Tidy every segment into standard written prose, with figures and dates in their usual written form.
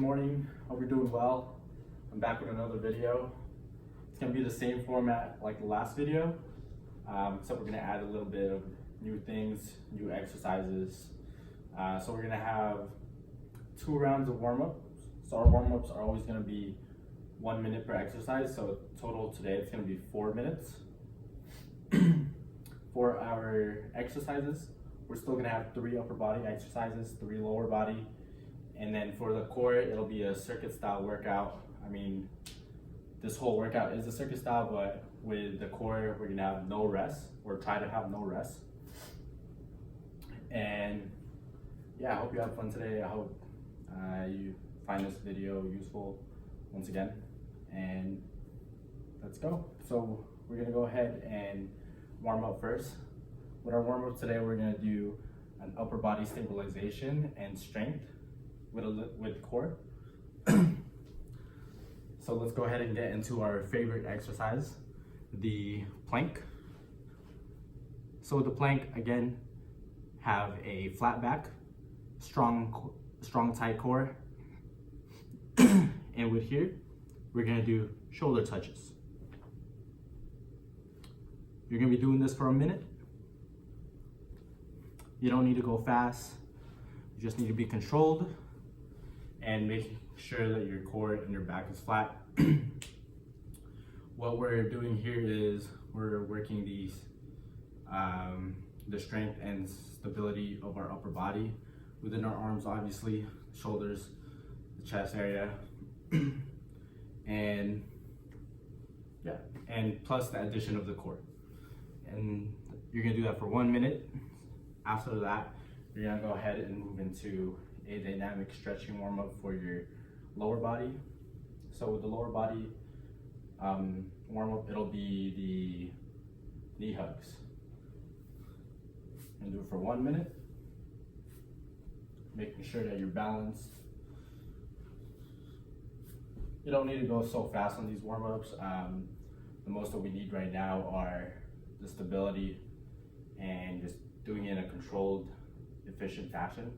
morning. Hope you're doing well. I'm back with another video. It's gonna be the same format like the last video, except we're gonna add a little bit of new things, new exercises. So we're gonna have 2 rounds of warm-up. So our warm-ups are always gonna be 1 minute per exercise. So total today it's gonna be 4 minutes. For our exercises, we're still gonna have 3 upper body exercises, 3 lower body. And then for the core, it'll be a circuit style workout. I mean, this whole workout is a circuit style, but with the core, we're gonna have no rest, or try to have no rest. And yeah, I hope you have fun today. I hope you find this video useful once again. And let's go. So we're gonna go ahead and warm up first. With our warm up today, we're gonna do an upper body stabilization and strength with core. So let's go ahead and get into our favorite exercise, the plank. So with the plank, again, have a flat back, strong tight core. And with here, we're gonna do shoulder touches. You're gonna be doing this for a minute. You don't need to go fast. You just need to be controlled and making sure that your core and your back is flat. What we're doing here is we're working the strength and stability of our upper body within our arms, obviously, shoulders, the chest area, and yeah, and plus the addition of the core. And you're gonna do that for 1 minute. After that, you're gonna go ahead and move into a dynamic stretching warm-up for your lower body. So with the lower body warm-up, it'll be the knee hugs. And do it for 1 minute, making sure that you're balanced. You don't need to go so fast on these warm-ups. The most that we need right now are the stability and just doing it in a controlled, efficient fashion.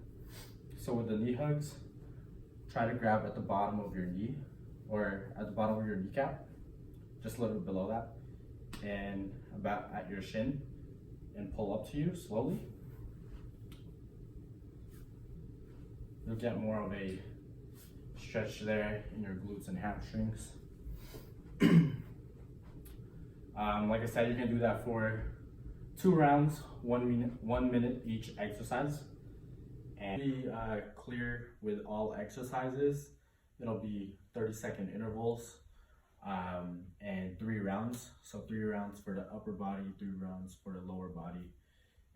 So with the knee hugs, try to grab at the bottom of your knee or at the bottom of your kneecap, just a little bit below that, and about at your shin, and pull up to you slowly. You'll get more of a stretch there in your glutes and hamstrings. Like I said, you can do that for 2 rounds, 1 minute each exercise. And be clear with all exercises. It'll be 30-second intervals and 3 rounds. So 3 rounds for the upper body, 3 rounds for the lower body.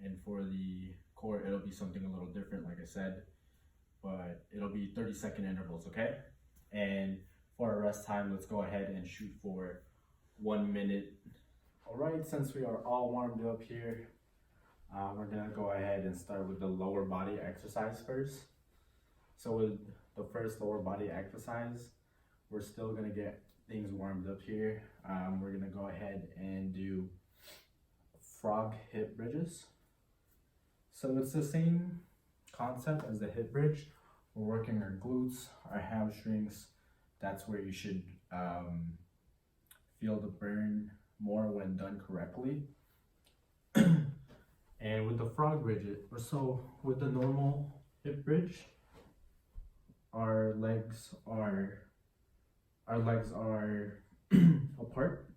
And for the core, it'll be something a little different, like I said, but it'll be 30-second intervals, okay? And for our rest time, let's go ahead and shoot for 1 minute. All right, since we are all warmed up here, we're gonna go ahead and start with the lower body exercise first. So with the first lower body exercise, we're still gonna get things warmed up here. We're gonna go ahead and do frog hip bridges. So it's the same concept as the hip bridge. We're working our glutes, our hamstrings. That's where you should feel the burn more when done correctly. And with the frog bridge, so with the normal hip bridge, our legs are apart,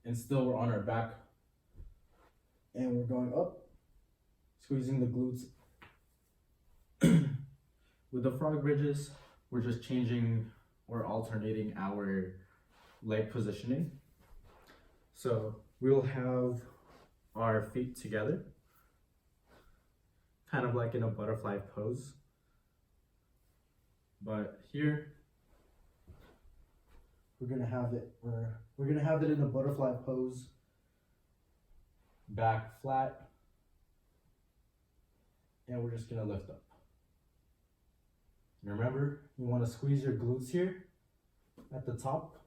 and still we're on our back, and we're going up, squeezing the glutes. With the frog bridges, we're just changing or alternating our leg positioning. So we'll have our feet together, kind of like in a butterfly pose. But here, we're gonna have it in a butterfly pose, back flat, and we're just gonna lift up. And remember, you wanna squeeze your glutes here at the top.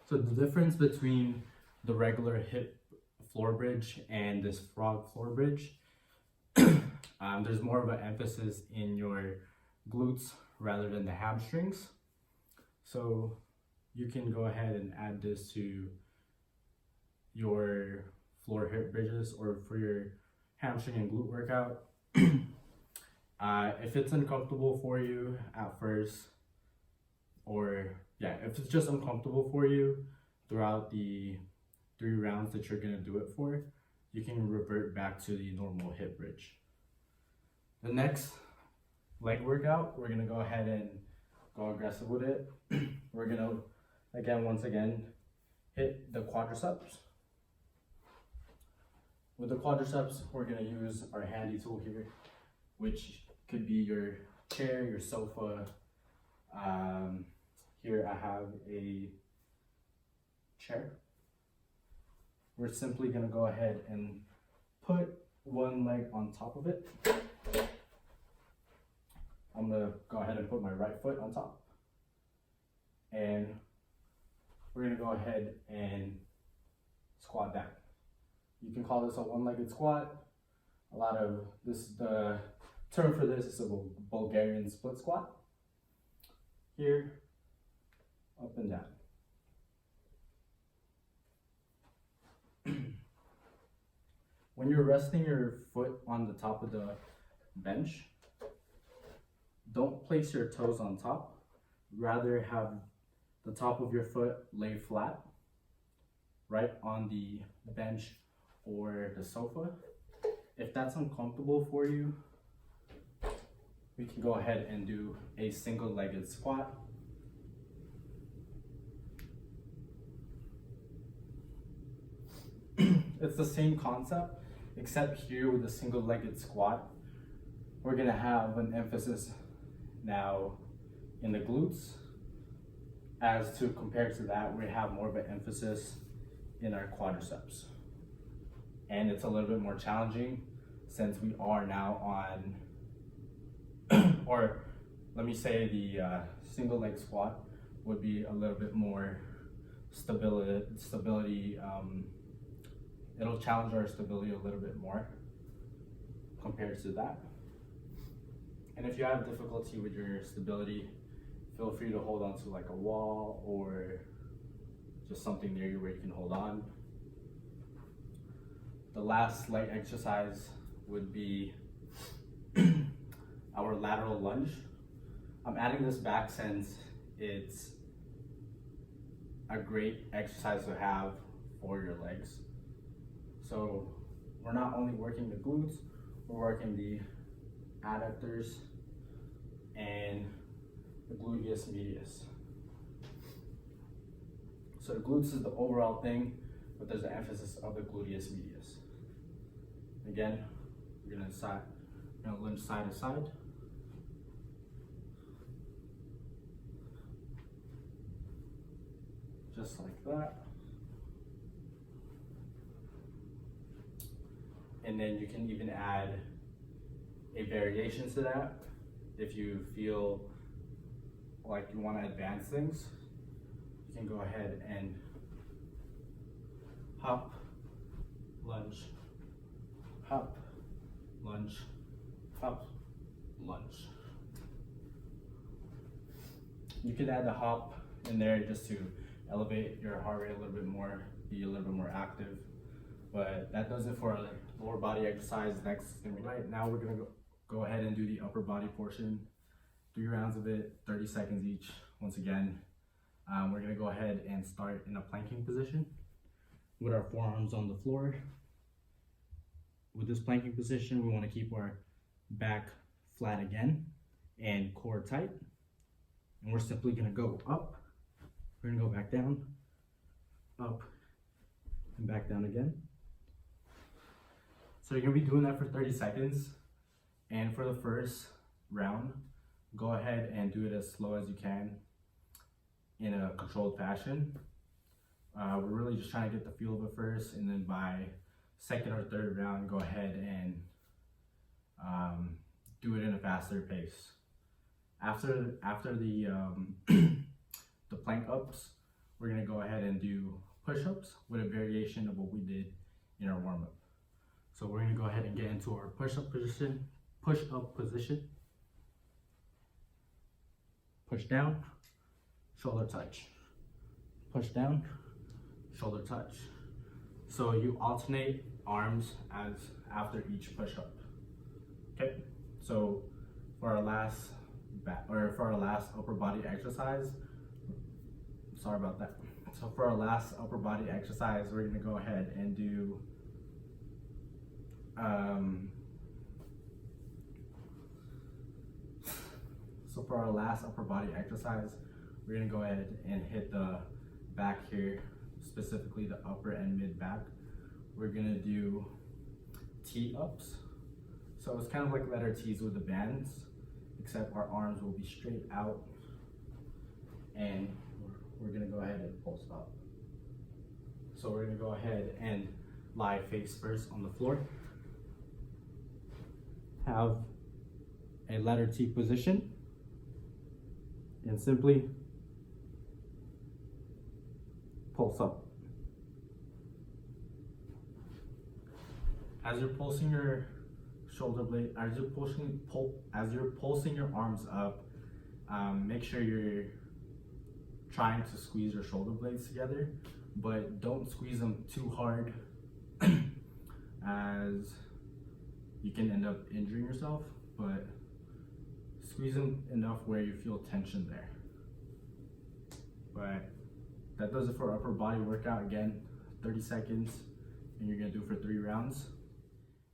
So the difference between the regular hip floor bridge and this frog floor bridge, there's more of an emphasis in your glutes rather than the hamstrings. So you can go ahead and add this to your floor hip bridges or for your hamstring and glute workout. If it's uncomfortable for you at first, or yeah, if it's just uncomfortable for you throughout the 3 rounds that you're gonna do it for, you can revert back to the normal hip bridge. The next leg workout, we're gonna go ahead and go aggressive with it. We're gonna, once again, hit the quadriceps. With the quadriceps, we're gonna use our handy tool here, which could be your chair, your sofa. Here I have a chair. We're simply gonna go ahead and put one leg on top of it. I'm gonna go ahead and put my right foot on top. And we're gonna go ahead and squat down. You can call this a one-legged squat. The term for this is a Bulgarian split squat. Here, up and down. When you're resting your foot on the top of the bench, don't place your toes on top. Rather have the top of your foot lay flat, right on the bench or the sofa. If that's uncomfortable for you, we can go ahead and do a single-legged squat. It's the same concept, except here with the single-legged squat, we're gonna have an emphasis now in the glutes. As to compared to that, we have more of an emphasis in our quadriceps. And it's a little bit more challenging since we are now on, or let me say the single leg squat would be a little bit more stability. It'll challenge our stability a little bit more compared to that. And if you have difficulty with your stability, feel free to hold on to like a wall or just something near you where you can hold on. The last leg exercise would be our lateral lunge. I'm adding this back since it's a great exercise to have for your legs. So we're not only working the glutes, we're working the adductors and the gluteus medius. So the glutes is the overall thing, but there's the emphasis of the gluteus medius. Again, we're gonna lunge side to side. Just like that. And then you can even add a variation to that if you feel like you want to advance things. You can go ahead and hop, lunge, hop, lunge, hop, lunge. You could add the hop in there just to elevate your heart rate a little bit more, be a little bit more active. But that does it for our lower body exercise. Next, right now we're gonna go ahead and do the upper body portion. 3 rounds of it, 30 seconds each. Once again, we're gonna go ahead and start in a planking position with our forearms on the floor. With this planking position, we wanna keep our back flat again and core tight. And we're simply gonna go up. We're gonna go back down, up, and back down again. So you're gonna be doing that for 30 seconds. And for the first round, go ahead and do it as slow as you can in a controlled fashion. We're really just trying to get the feel of it first, and then by second or third round, go ahead and do it in a faster pace. After the the plank ups, we're gonna go ahead and do push-ups with a variation of what we did in our warm-up. So we're gonna go ahead and get into our push-up position, push down, shoulder touch, push down, shoulder touch. So you alternate arms as after each push-up. Okay, so for our last upper body exercise, sorry about that. So for our last upper body exercise, we're gonna go ahead and do so for our last upper body exercise, we're gonna go ahead and hit the back here, specifically the upper and mid back. We're gonna do T-ups. So it's kind of like letter T's with the bands, except our arms will be straight out, and we're gonna go ahead and pulse up. So we're gonna go ahead and lie face first on the floor. Have a letter T position, and simply pulse up. As you're pulsing your shoulder blade, as you're pulsing your arms up, make sure you're trying to squeeze your shoulder blades together, but don't squeeze them too hard as you can end up injuring yourself, but squeeze them enough where you feel tension there. But that does it for upper body workout. Again, 30 seconds, and you're gonna do for 3 rounds.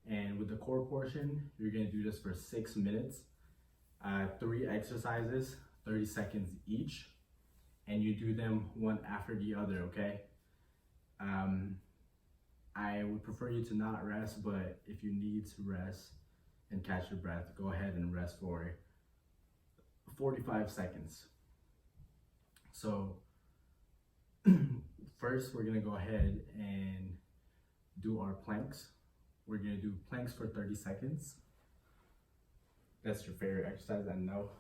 And with the core portion, you're gonna do this for 6 minutes, 3 exercises, 30 seconds each, and you do them one after the other, okay? I would prefer you to not rest, but if you need to rest and catch your breath, go ahead and rest for 45 seconds. So first, we're gonna go ahead and do our planks. We're gonna do planks for 30 seconds. That's your favorite exercise, I know.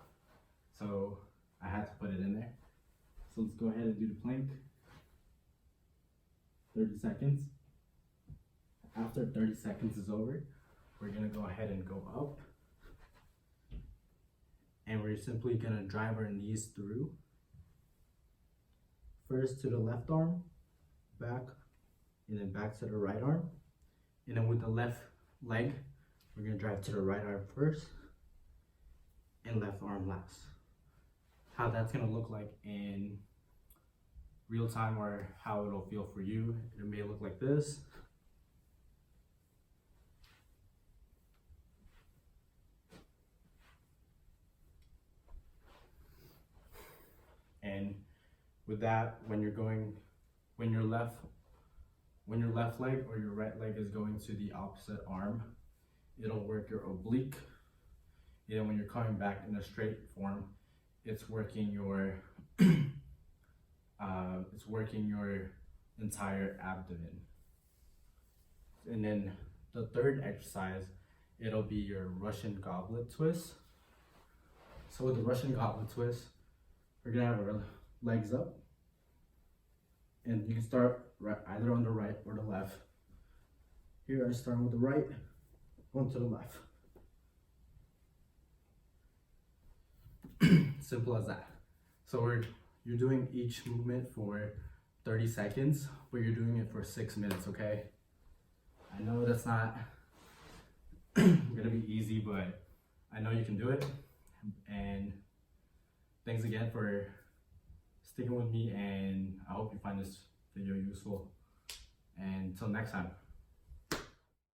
So I had to put it in there. So let's go ahead and do the plank. 30 seconds. After 30 seconds is over, we're gonna go ahead and go up. And we're simply gonna drive our knees through. First to the left arm, back, and then back to the right arm. And then with the left leg, we're gonna drive to the right arm first and left arm last. How that's gonna look like in real time, or how it'll feel for you, it may look like this. And with that, when your left leg or your right leg is going to the opposite arm, it'll work your oblique. And then when you're coming back in a straight form, it's working your entire abdomen. And then the third exercise, it'll be your Russian goblet twist. So with the Russian goblet twist, we're gonna have our legs up, and you can start either on the right or the left. Here I start with the right, going to the left. Simple as that. So you're doing each movement for 30 seconds, but you're doing it for 6 minutes, okay? I know that's not gonna be easy, but I know you can do it. And thanks again for sticking with me, and I hope you find this video useful. And until next time.